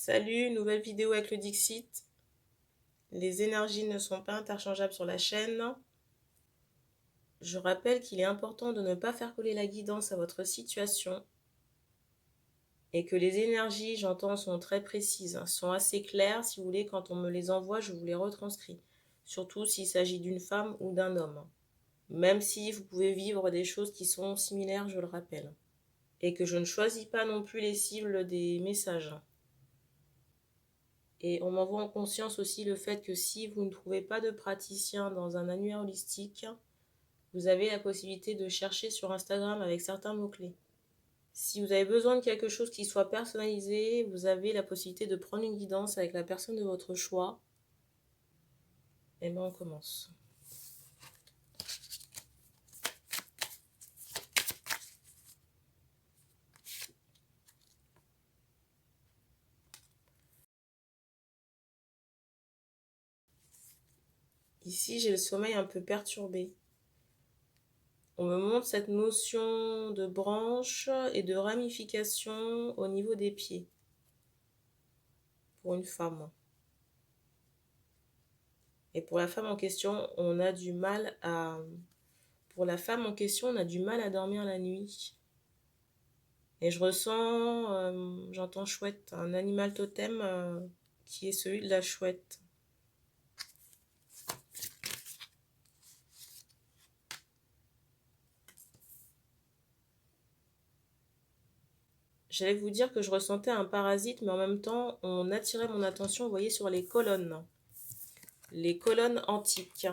Salut, nouvelle vidéo avec le Dixit. Les énergies ne sont pas interchangeables sur la chaîne. Je rappelle qu'il est important de ne pas faire coller la guidance à votre situation et que les énergies, j'entends, sont très précises, sont assez claires. Si vous voulez, quand on me les envoie, je vous les retranscris. Surtout s'il s'agit d'une femme ou d'un homme. Même si vous pouvez vivre des choses qui sont similaires, je le rappelle. Et que je ne choisis pas non plus les cibles des messages. Et on m'envoie en conscience aussi le fait que si vous ne trouvez pas de praticien dans un annuaire holistique, vous avez la possibilité de chercher sur Instagram avec certains mots-clés. Si vous avez besoin de quelque chose qui soit personnalisé, vous avez la possibilité de prendre une guidance avec la personne de votre choix. Et bien on commence. Ici, j'ai le sommeil un peu perturbé. On me montre cette notion de branche et de ramification au niveau des pieds pour une femme. Et pour la femme en question, on a du mal à... Pour la femme en question, on a du mal à dormir la nuit. Et je ressens, j'entends chouette, un animal totem qui est celui de la chouette. J'allais vous dire que je ressentais un parasite, mais en même temps, on attirait mon attention, vous voyez, sur les colonnes. Les colonnes antiques.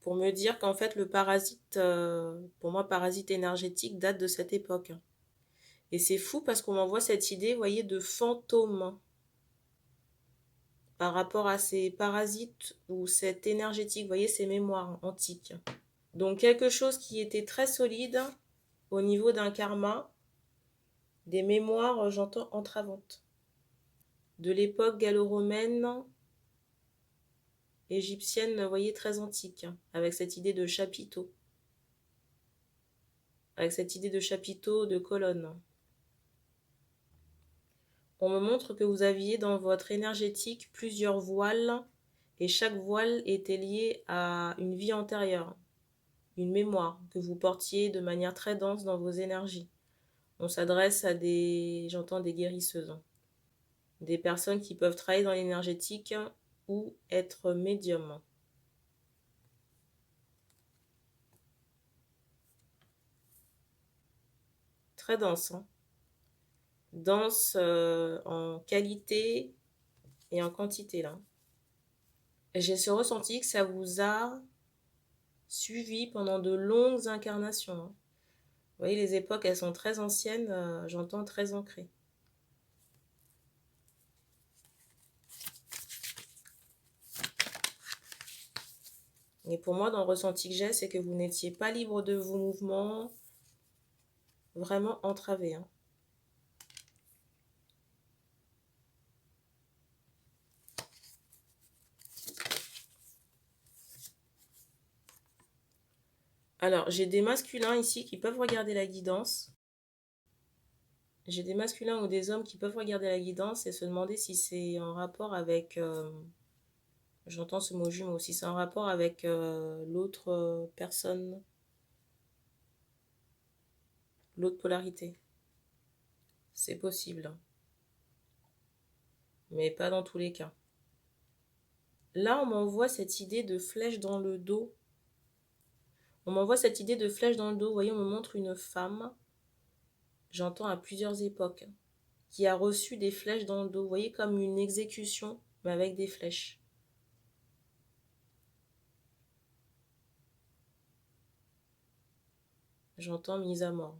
Pour me dire qu'en fait, le parasite, pour moi, parasite énergétique, date de cette époque. Et c'est fou parce qu'on m'envoie cette idée, vous voyez, de fantôme par rapport à ces parasites ou cette énergétique, vous voyez, ces mémoires antiques. Donc quelque chose qui était très solide au niveau d'un karma, des mémoires, j'entends, entravantes. De l'époque gallo-romaine, égyptienne, vous voyez, très antique, avec cette idée de chapiteau. Avec cette idée de chapiteau, de colonne. On me montre que vous aviez dans votre énergétique plusieurs voiles, et chaque voile était lié à une vie antérieure, une mémoire que vous portiez de manière très dense dans vos énergies. On s'adresse à des, j'entends, des guérisseuses, des personnes qui peuvent travailler dans l'énergétique ou être médium. Très dense, hein. Dense en qualité et en quantité, là. J'ai ce ressenti que ça vous a suivi pendant de longues incarnations, hein. Vous voyez, les époques, elles sont très anciennes, j'entends très ancrées. Et pour moi, dans le ressenti que j'ai, c'est que vous n'étiez pas libre de vos mouvements, vraiment entravés, hein. Alors, j'ai des masculins ici qui peuvent regarder la guidance. J'ai des masculins ou des hommes qui peuvent regarder la guidance et se demander si c'est en rapport avec... j'entends ce mot jumeau, si c'est en rapport avec l'autre personne, l'autre polarité. C'est possible. Mais pas dans tous les cas. Là, on m'envoie cette idée de flèche dans le dos. On m'envoie cette idée de flèche dans le dos. Vous voyez, on me montre une femme, j'entends à plusieurs époques, qui a reçu des flèches dans le dos. Vous voyez, comme une exécution, mais avec des flèches. J'entends mise à mort.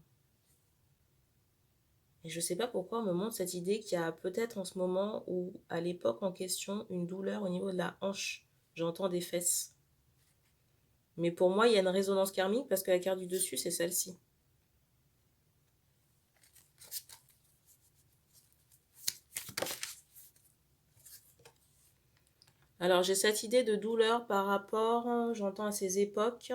Et je ne sais pas pourquoi on me montre cette idée qu'il y a peut-être en ce moment ou à l'époque en question une douleur au niveau de la hanche. J'entends des fesses. Mais pour moi, il y a une résonance karmique parce que la carte du dessus, c'est celle-ci. Alors, j'ai cette idée de douleur par rapport, j'entends à ces époques.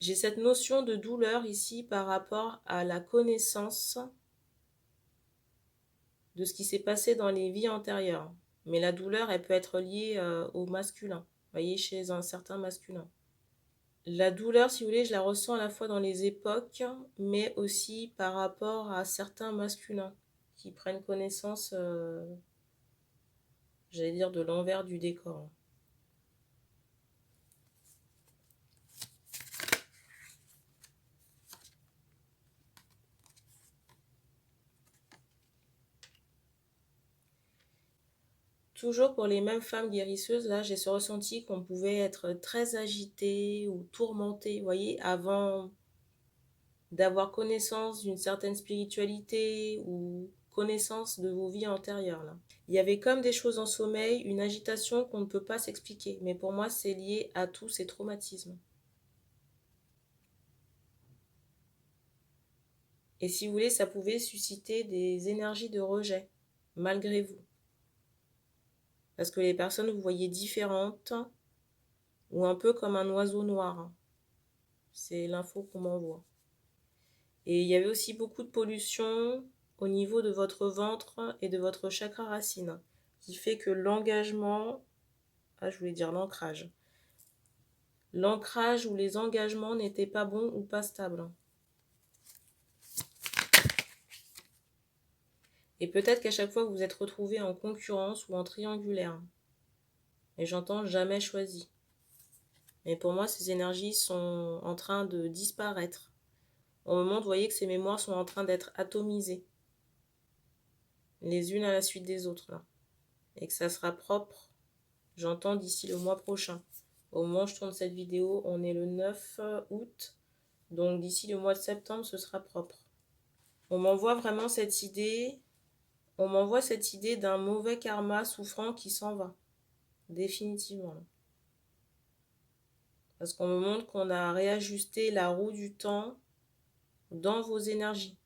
J'ai cette notion de douleur ici par rapport à la connaissance. Vous voyez, comme une exécution, mais avec des flèches. J'entends mise à mort. Et je ne sais pas pourquoi on me montre cette idée qu'il y a peut-être en ce moment ou à l'époque en question une douleur au niveau de la hanche. J'entends des fesses. Mais pour moi, il y a une résonance karmique parce que la carte du dessus, c'est celle-ci. Alors j'ai cette idée de douleur par rapport, j'entends à ces époques. J'ai cette notion de douleur ici par rapport à la connaissance. de ce qui s'est passé dans les vies antérieures. Mais la douleur, elle peut être liée au masculin. Vous voyez, chez un certain masculin. La douleur, si vous voulez, je la ressens à la fois dans les époques, mais aussi par rapport à certains masculins qui prennent connaissance, j'allais dire, de l'envers du décor. Toujours pour les mêmes femmes guérisseuses, là, j'ai ce ressenti qu'on pouvait être très agité ou tourmenté, vous voyez, avant d'avoir connaissance d'une certaine spiritualité ou connaissance de vos vies antérieures, là. Il y avait comme des choses en sommeil, une agitation qu'on ne peut pas s'expliquer. Mais pour moi, c'est lié à tous ces traumatismes. Et si vous voulez, ça pouvait susciter des énergies de rejet, malgré vous. Parce que les personnes vous voyez différentes, ou un peu comme un oiseau noir. C'est l'info qu'on m'envoie. Et il y avait aussi beaucoup de pollution au niveau de votre ventre et de votre chakra racine, qui fait que l'engagement, je voulais dire l'ancrage ou les engagements n'étaient pas bons ou pas stables. Et peut-être qu'à chaque fois vous vous êtes retrouvé en concurrence ou en triangulaire. Et j'entends jamais choisi. Mais pour moi, ces énergies sont en train de disparaître. Au moment où vous voyez que ces mémoires sont en train d'être atomisées, les unes à la suite des autres, là. Et que ça sera propre, j'entends, d'ici le mois prochain. Au moment où je tourne cette vidéo, on est le 9 août. Donc d'ici le mois de septembre, ce sera propre. On m'envoie vraiment cette idée. On m'envoie cette idée d'un mauvais karma souffrant qui s'en va. Définitivement. Parce qu'on me montre qu'on a réajusté la roue du temps dans vos énergies.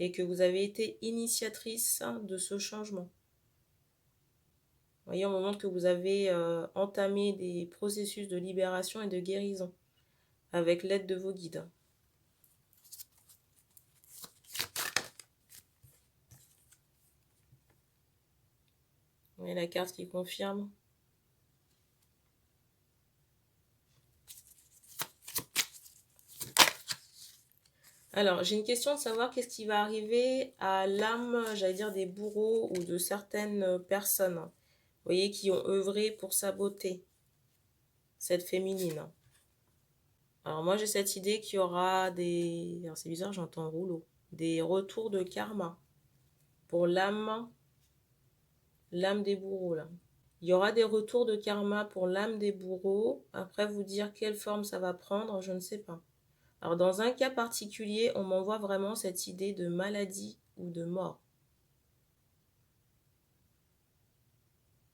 Et que vous avez été initiatrice de ce changement. Vous voyez, on me montre que vous avez entamé des processus de libération et de guérison avec l'aide de vos guides. Vous voyez la carte qui confirme. Alors, j'ai une question de savoir qu'est-ce qui va arriver à l'âme, j'allais dire, des bourreaux ou de certaines personnes, vous voyez, qui ont œuvré pour saboter cette féminine. Alors moi, j'ai cette idée qu'il y aura des... Alors c'est bizarre, j'entends rouleau. Des retours de karma pour l'âme des bourreaux, là. Il y aura des retours de karma pour l'âme des bourreaux. Après, vous dire quelle forme ça va prendre, je ne sais pas. Alors, dans un cas particulier, on m'envoie vraiment cette idée de maladie ou de mort.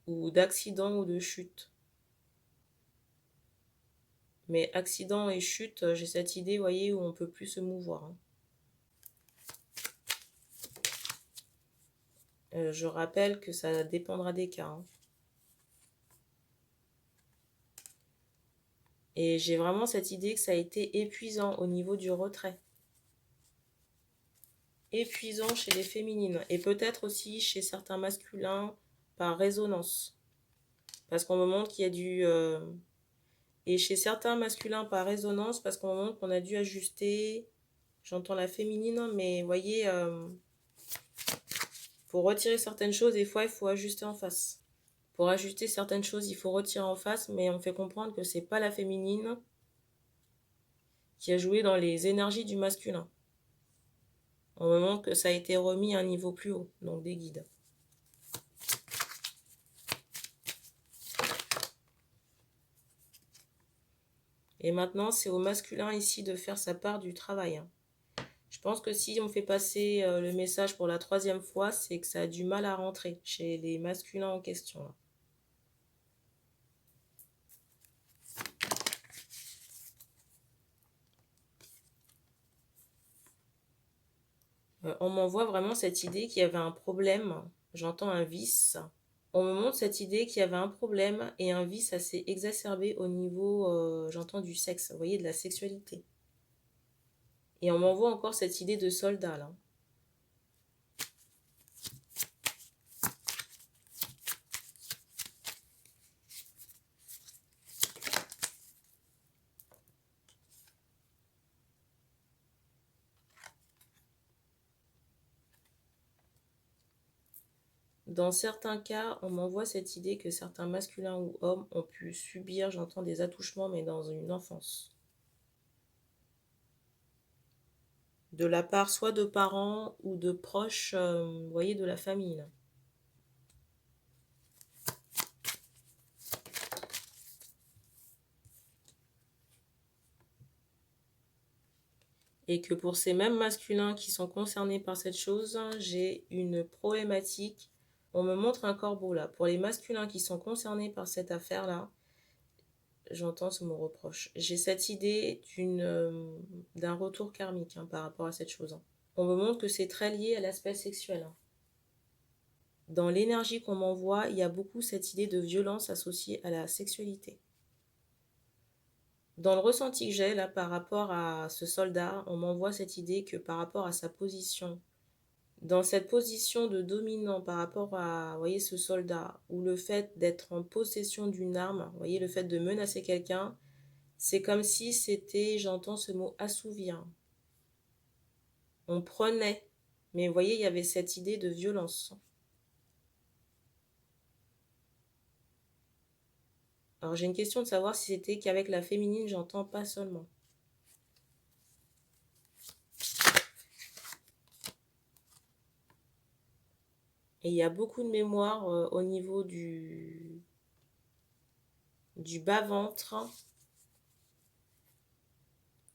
Ou d'accident ou de chute. Mais accident et chute, j'ai cette idée, vous voyez, où on ne peut plus se mouvoir. Je rappelle que ça dépendra des cas. Et j'ai vraiment cette idée que ça a été épuisant au niveau du retrait. Épuisant chez les féminines. Et peut-être aussi chez certains masculins par résonance. Parce qu'on me montre qu'il y a du... Et chez certains masculins par résonance, parce qu'on me montre qu'on a dû ajuster... J'entends la féminine, mais vous voyez... Pour retirer certaines choses, des fois, il faut ajuster en face. Pour ajuster certaines choses, il faut retirer en face, mais on fait comprendre que c'est pas la féminine qui a joué dans les énergies du masculin. On me montre que ça a été remis à un niveau plus haut, donc des guides. Et maintenant, c'est au masculin ici de faire sa part du travail. Je pense que si on fait passer le message pour la 3e fois, c'est que ça a du mal à rentrer chez les masculins en question. On m'envoie vraiment cette idée qu'il y avait un problème. J'entends un vice. On me montre cette idée qu'il y avait un problème et un vice assez exacerbé au niveau, j'entends, du sexe, vous voyez, de la sexualité. Et on m'envoie encore cette idée de soldat, là. Dans certains cas, on m'envoie cette idée que certains masculins ou hommes ont pu subir, j'entends, des attouchements, mais dans une enfance. De la part soit de parents ou de proches, vous voyez, de la famille, là. Et que pour ces mêmes masculins qui sont concernés par cette chose, j'ai une problématique. On me montre un corbeau là. Pour les masculins qui sont concernés par cette affaire-là, j'entends ce mot reproche. J'ai cette idée d'un retour karmique par rapport à cette chose. On me montre que c'est très lié à l'aspect sexuel. Dans l'énergie qu'on m'envoie, il y a beaucoup cette idée de violence associée à la sexualité. Dans le ressenti que j'ai là par rapport à ce soldat, on m'envoie cette idée que par rapport à sa position, dans cette position de dominant par rapport à, vous voyez, ce soldat, ou le fait d'être en possession d'une arme, vous voyez, le fait de menacer quelqu'un, c'est comme si c'était, j'entends ce mot, assouvir. On prenait, mais vous voyez, il y avait cette idée de violence. Alors j'ai une question de savoir si c'était qu'avec la féminine, j'entends pas seulement. Et il y a beaucoup de mémoire au niveau du bas-ventre,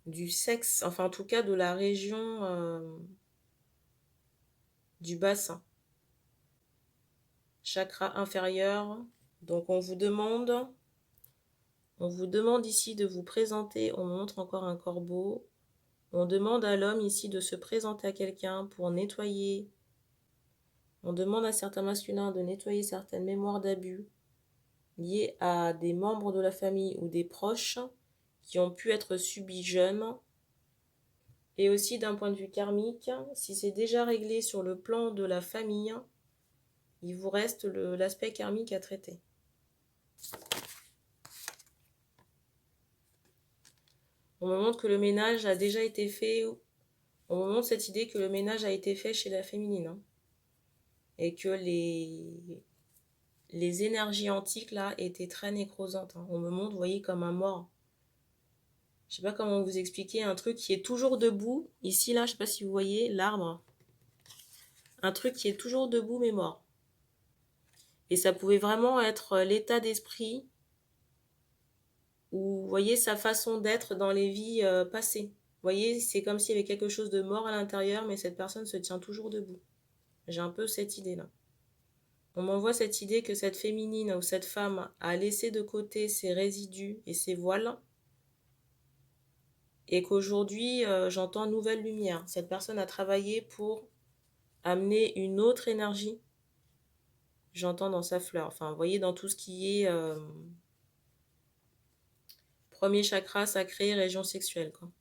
du sexe, enfin en tout cas de la région du bassin. Chakra inférieur. Donc on vous demande ici de vous présenter, on montre encore un corbeau. On demande à l'homme ici de se présenter à quelqu'un pour nettoyer. On demande à certains masculins de nettoyer certaines mémoires d'abus liées à des membres de la famille ou des proches qui ont pu être subis jeunes. Et aussi d'un point de vue karmique, si c'est déjà réglé sur le plan de la famille, il vous reste l'aspect karmique à traiter. On me montre que le ménage a déjà été fait. On me montre cette idée que le ménage a été fait chez la féminine. Et que les énergies antiques, là, étaient très nécrosantes. On me montre, vous voyez, comme un mort. Je sais pas comment vous expliquer, un truc qui est toujours debout. Ici, là, je sais pas si vous voyez, l'arbre. Un truc qui est toujours debout, mais mort. Et ça pouvait vraiment être l'état d'esprit ou, vous voyez, sa façon d'être dans les vies passées. Vous voyez, c'est comme s'il y avait quelque chose de mort à l'intérieur, mais cette personne se tient toujours debout. J'ai un peu cette idée-là. On m'envoie cette idée que cette féminine ou cette femme a laissé de côté ses résidus et ses voiles et qu'aujourd'hui, j'entends nouvelle lumière. Cette personne a travaillé pour amener une autre énergie. J'entends dans sa fleur. Enfin, vous voyez, dans tout ce qui est premier chakra sacré, région sexuelle, quoi.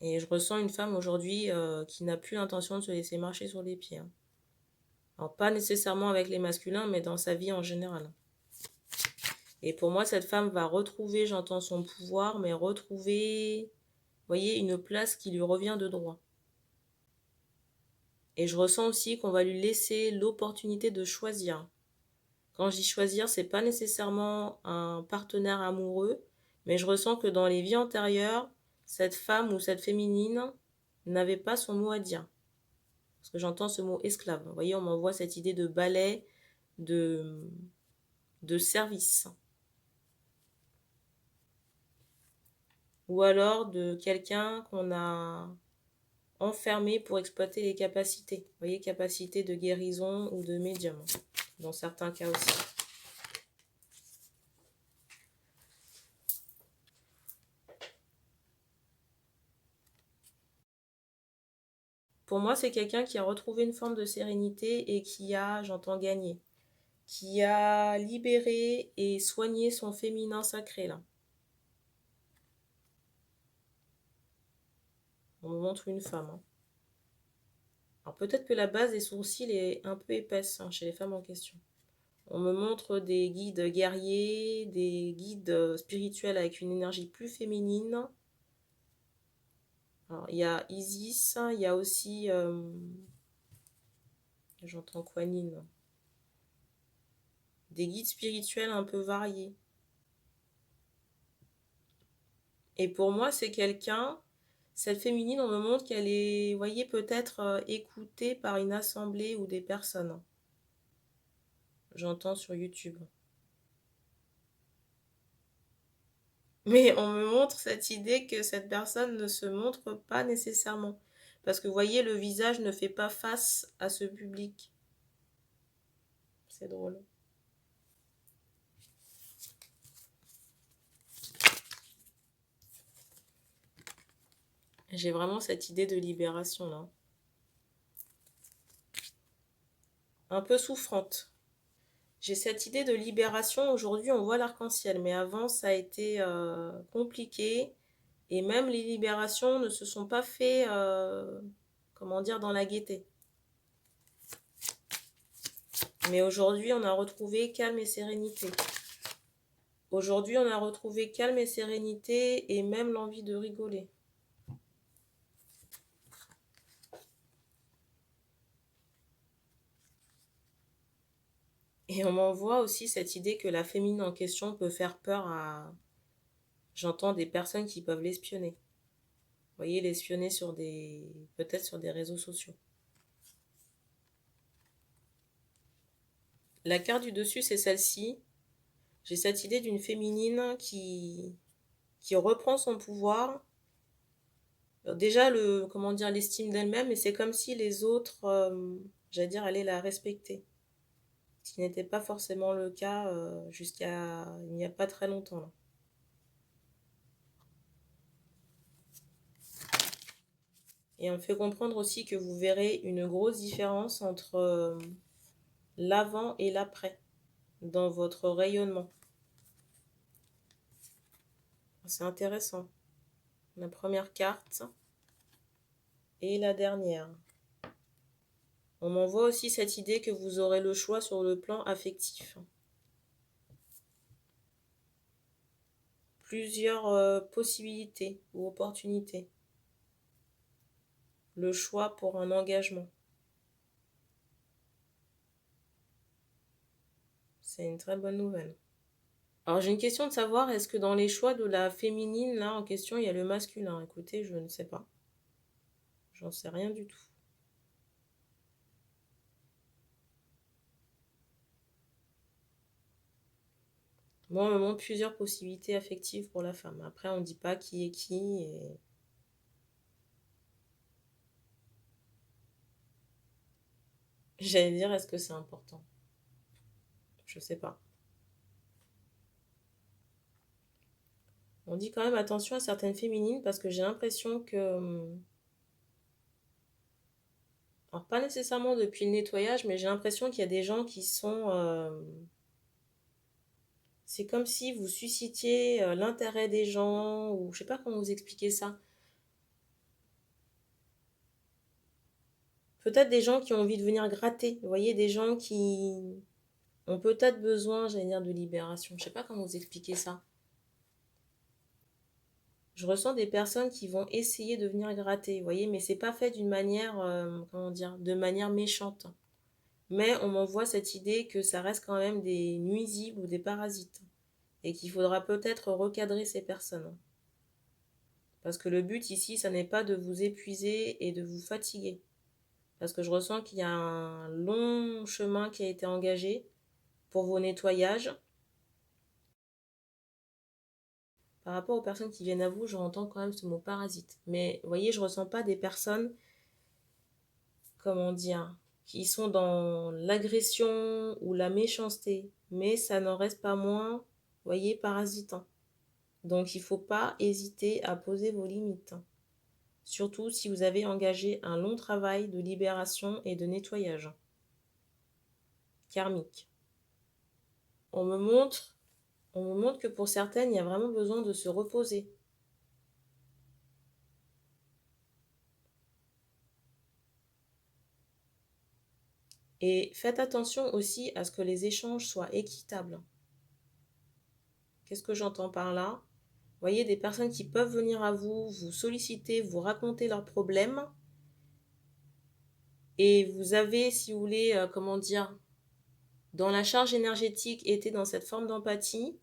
Et je ressens une femme aujourd'hui qui n'a plus l'intention de se laisser marcher sur les pieds. Alors, pas nécessairement avec les masculins, mais dans sa vie en général. Et pour moi, cette femme va retrouver, j'entends son pouvoir, mais retrouver, vous voyez, une place qui lui revient de droit. Et je ressens aussi qu'on va lui laisser l'opportunité de choisir. Quand je dis choisir, c'est pas nécessairement un partenaire amoureux, mais je ressens que dans les vies antérieures, cette femme ou cette féminine n'avait pas son mot à dire. Parce que j'entends ce mot esclave. Vous voyez, on m'envoie cette idée de balai, de service. Ou alors de quelqu'un qu'on a enfermé pour exploiter les capacités. Vous voyez, capacités de guérison ou de médium, dans certains cas aussi. Pour moi, c'est quelqu'un qui a retrouvé une forme de sérénité et qui a, j'entends, gagné. Qui a libéré et soigné son féminin sacré, là. On me montre une femme. Alors peut-être que la base des sourcils est un peu épaisse chez les femmes en question. On me montre des guides guerriers, des guides spirituels avec une énergie plus féminine. Alors, il y a Isis, il y a aussi J'entends Kuan-Yin. Des guides spirituels un peu variés. Et pour moi, c'est quelqu'un, cette féminine, on me montre qu'elle est, vous voyez, peut-être écoutée par une assemblée ou des personnes. J'entends sur YouTube. Mais on me montre cette idée que cette personne ne se montre pas nécessairement. Parce que vous voyez, le visage ne fait pas face à ce public. C'est drôle. J'ai vraiment cette idée de libération là. Un peu souffrante. J'ai cette idée de libération. Aujourd'hui, on voit l'arc-en-ciel. Mais avant, ça a été compliqué. Et même les libérations ne se sont pas faites, comment dire, dans la gaieté. Mais aujourd'hui, on a retrouvé calme et sérénité. Aujourd'hui, on a retrouvé calme et sérénité et même l'envie de rigoler. Et on m'envoie aussi cette idée que la féminine en question peut faire peur à... J'entends des personnes qui peuvent l'espionner. Vous voyez, l'espionner sur des... peut-être sur des réseaux sociaux. La carte du dessus, c'est celle-ci. J'ai cette idée d'une féminine qui reprend son pouvoir. Déjà, comment dire, l'estime d'elle-même, et c'est comme si les autres, j'allais dire, allaient la respecter. Ce qui n'était pas forcément le cas jusqu'à il n'y a pas très longtemps. Là. Et on me fait comprendre aussi que vous verrez une grosse différence entre l'avant et l'après dans votre rayonnement. C'est intéressant. La première carte et la dernière. On m'envoie aussi cette idée que vous aurez le choix sur le plan affectif. Plusieurs possibilités ou opportunités. Le choix pour un engagement. C'est une très bonne nouvelle. Alors j'ai une question de savoir, est-ce que dans les choix de la féminine, là en question, il y a le masculin? Écoutez, je ne sais pas. J'en sais rien du tout. Moi, on me montre plusieurs possibilités affectives pour la femme. Après, on ne dit pas qui est qui. Et... J'allais dire, est-ce que c'est important? Je sais pas. On dit quand même attention à certaines féminines parce que j'ai l'impression que... Alors, pas nécessairement depuis le nettoyage, mais j'ai l'impression qu'il y a des gens qui sont... C'est comme si vous suscitiez l'intérêt des gens, ou je sais pas comment vous expliquer ça. Peut-être des gens qui ont envie de venir gratter. Vous voyez, des gens qui ont peut-être besoin, j'allais dire, de libération. Je sais pas comment vous expliquer ça. Je ressens des personnes qui vont essayer de venir gratter, vous voyez, mais c'est pas fait d'une manière, comment dire, de manière méchante. Mais on m'envoie cette idée que ça reste quand même des nuisibles ou des parasites. Et qu'il faudra peut-être recadrer ces personnes. Parce que le but ici, ça n'est pas de vous épuiser et de vous fatiguer. Parce que je ressens qu'il y a un long chemin qui a été engagé pour vos nettoyages. Par rapport aux personnes qui viennent à vous, j'entends quand même ce mot parasite. Mais vous voyez, je ne ressens pas des personnes, comment dire, qui sont dans l'agression ou la méchanceté. Mais ça n'en reste pas moins, vous voyez, parasitant. Donc il ne faut pas hésiter à poser vos limites. Surtout si vous avez engagé un long travail de libération et de nettoyage karmique. On me montre que pour certaines, il y a vraiment besoin de se reposer. Et faites attention aussi à ce que les échanges soient équitables. Qu'est-ce que j'entends par là? Vous voyez, des personnes qui peuvent venir à vous, vous solliciter, vous raconter leurs problèmes. Et vous avez, si vous voulez, comment dire, dans la charge énergétique, été dans cette forme d'empathie,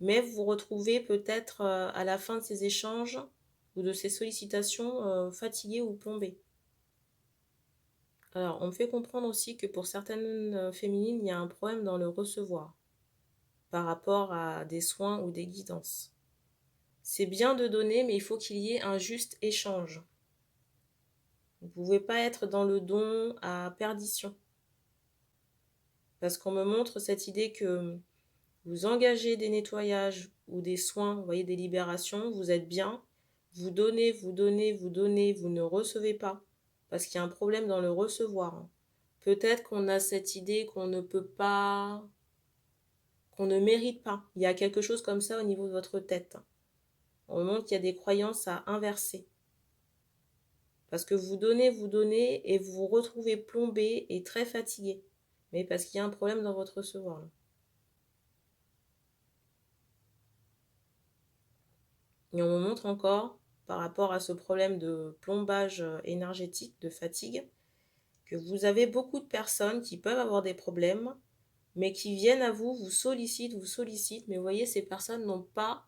mais vous vous retrouvez peut-être à la fin de ces échanges ou de ces sollicitations fatigué ou plombé. Alors, on me fait comprendre aussi que pour certaines féminines, il y a un problème dans le recevoir par rapport à des soins ou des guidances. C'est bien de donner, mais il faut qu'il y ait un juste échange. Vous ne pouvez pas être dans le don à perdition. Parce qu'on me montre cette idée que vous engagez des nettoyages ou des soins, vous voyez, des libérations, vous êtes bien, vous donnez, vous donnez, vous donnez, vous ne recevez pas. Parce qu'il y a un problème dans le recevoir. Peut-être qu'on a cette idée qu'on ne peut pas, qu'on ne mérite pas. Il y a quelque chose comme ça au niveau de votre tête. On me montre qu'il y a des croyances à inverser. Parce que vous donnez et vous vous retrouvez plombé et très fatigué. Mais parce qu'il y a un problème dans votre recevoir. Et on me montre encore, par rapport à ce problème de plombage énergétique, de fatigue, que vous avez beaucoup de personnes qui peuvent avoir des problèmes, mais qui viennent à vous, vous sollicitent, mais vous voyez, ces personnes n'ont pas,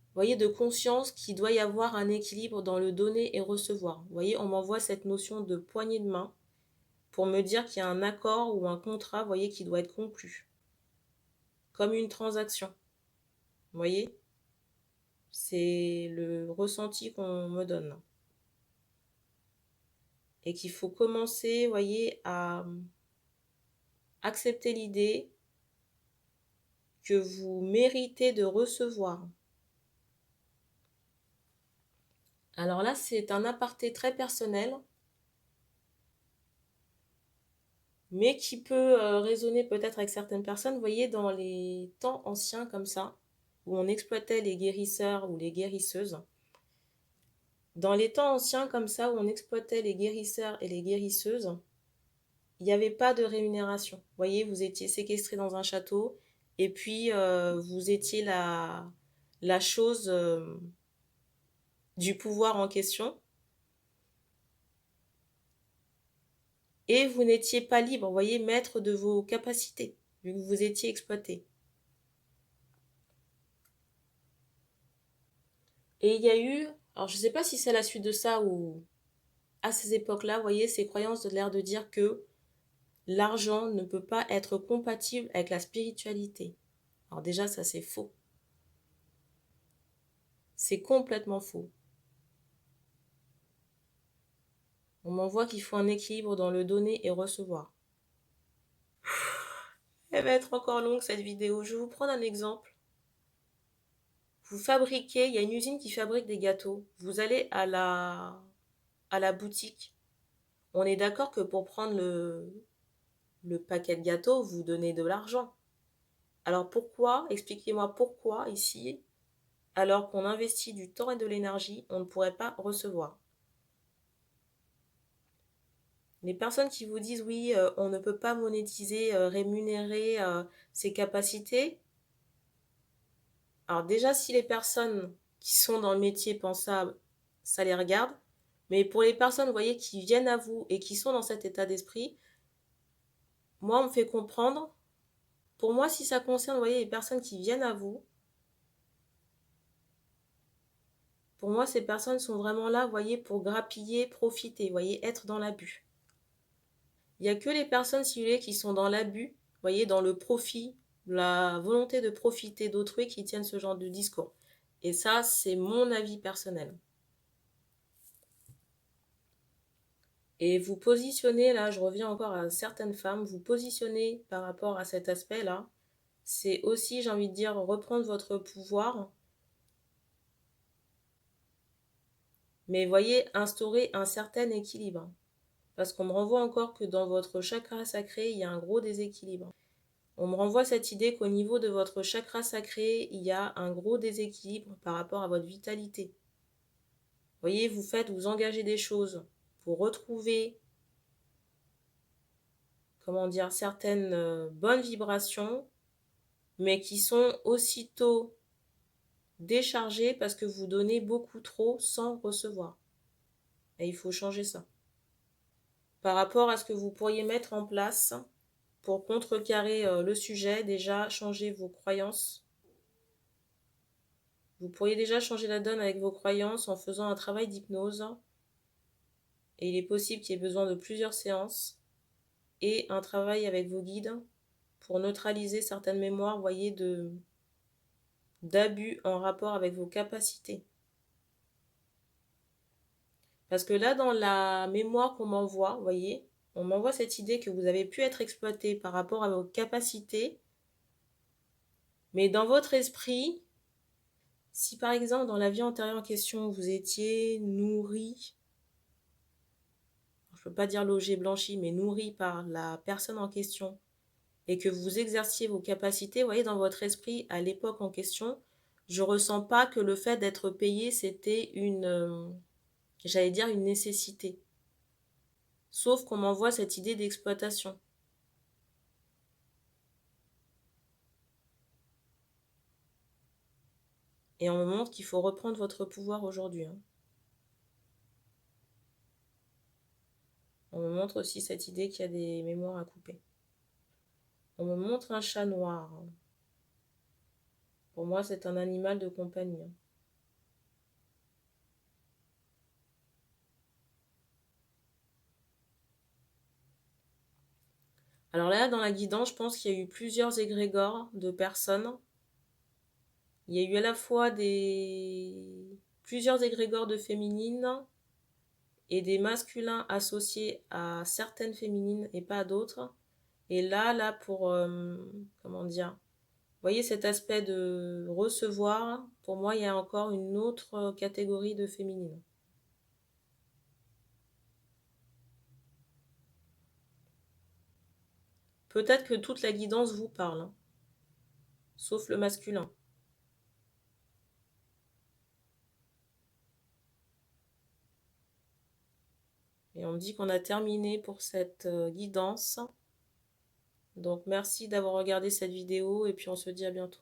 vous voyez, de conscience qu'il doit y avoir un équilibre dans le donner et recevoir. Vous voyez, on m'envoie cette notion de poignée de main pour me dire qu'il y a un accord ou un contrat, vous voyez, qui doit être conclu. Comme une transaction. Vous voyez? C'est le ressenti qu'on me donne. Et qu'il faut commencer, vous voyez, à accepter l'idée que vous méritez de recevoir. Alors là, c'est un aparté très personnel, mais qui peut résonner peut-être avec certaines personnes. Vous voyez, dans les temps anciens comme ça, où on exploitait les guérisseurs ou les guérisseuses, dans les temps anciens comme ça, où on exploitait les guérisseurs et les guérisseuses, il n'y avait pas de rémunération. Vous voyez, vous étiez séquestré dans un château, et puis vous étiez la chose du pouvoir en question, et vous n'étiez pas libre, vous voyez, maître de vos capacités, vu que vous étiez exploité. Et il y a eu, alors je ne sais pas si c'est la suite de ça ou à ces époques-là, vous voyez, ces croyances de l'air de dire que l'argent ne peut pas être compatible avec la spiritualité. Alors déjà, ça c'est faux. C'est complètement faux. On m'envoie qu'il faut un équilibre dans le donner et recevoir. Elle va être encore longue cette vidéo. Je vais vous prendre un exemple. Vous fabriquez, il y a une usine qui fabrique des gâteaux. Vous allez à la boutique. On est d'accord que pour prendre le paquet de gâteaux, vous donnez de l'argent. Alors pourquoi, expliquez-moi pourquoi ici, alors qu'on investit du temps et de l'énergie, on ne pourrait pas recevoir. Les personnes qui vous disent oui, on ne peut pas monétiser, rémunérer ses capacités. Alors déjà, si les personnes qui sont dans le métier pensent ça les regarde. Mais pour les personnes, vous voyez, qui viennent à vous et qui sont dans cet état d'esprit, moi, on me fait comprendre. Pour moi, si ça concerne, vous voyez, les personnes qui viennent à vous, pour moi, ces personnes sont vraiment là, vous voyez, pour grappiller, profiter, vous voyez, être dans l'abus. Il n'y a que les personnes, si vous voulez, qui sont dans l'abus, vous voyez, dans le profit, la volonté de profiter d'autrui qui tiennent ce genre de discours. Et ça, c'est mon avis personnel. Et vous positionnez, là, je reviens encore à certaines femmes, vous positionnez par rapport à cet aspect-là, c'est aussi, j'ai envie de dire, reprendre votre pouvoir, mais voyez, instaurer un certain équilibre. Parce qu'on me renvoie encore que dans votre chakra sacré, il y a un gros déséquilibre. On me renvoie cette idée qu'au niveau de votre chakra sacré, il y a un gros déséquilibre par rapport à votre vitalité. Vous voyez, vous engagez des choses pour retrouver, comment dire, certaines bonnes vibrations, mais qui sont aussitôt déchargées parce que vous donnez beaucoup trop sans recevoir. Et il faut changer ça. Par rapport à ce que vous pourriez mettre en place pour contrecarrer le sujet, déjà changer vos croyances. Vous pourriez déjà changer la donne avec vos croyances en faisant un travail d'hypnose. Et il est possible qu'il y ait besoin de plusieurs séances et un travail avec vos guides pour neutraliser certaines mémoires, voyez, d'abus en rapport avec vos capacités. Parce que là, dans la mémoire qu'on m'envoie, vous voyez, on m'envoie cette idée que vous avez pu être exploité par rapport à vos capacités. Mais dans votre esprit, si par exemple dans la vie antérieure en question, vous étiez nourri, je ne peux pas dire logé, blanchi, mais nourri par la personne en question, et que vous exerciez vos capacités, vous voyez, dans votre esprit, à l'époque en question, je ne ressens pas que le fait d'être payé, c'était j'allais dire une nécessité. Sauf qu'on m'envoie cette idée d'exploitation. Et on me montre qu'il faut reprendre votre pouvoir aujourd'hui. On me montre aussi cette idée qu'il y a des mémoires à couper. On me montre un chat noir. Pour moi, c'est un animal de compagnie. Alors là, dans la guidance, je pense qu'il y a eu plusieurs égrégores de personnes. Il y a eu à la fois plusieurs égrégores de féminines et des masculins associés à certaines féminines et pas à d'autres. Et là, pour, comment dire, vous voyez cet aspect de recevoir, pour moi, il y a encore une autre catégorie de féminines. Peut-être que toute la guidance vous parle, sauf le masculin. Et on me dit qu'on a terminé pour cette guidance. Donc merci d'avoir regardé cette vidéo et puis on se dit à bientôt.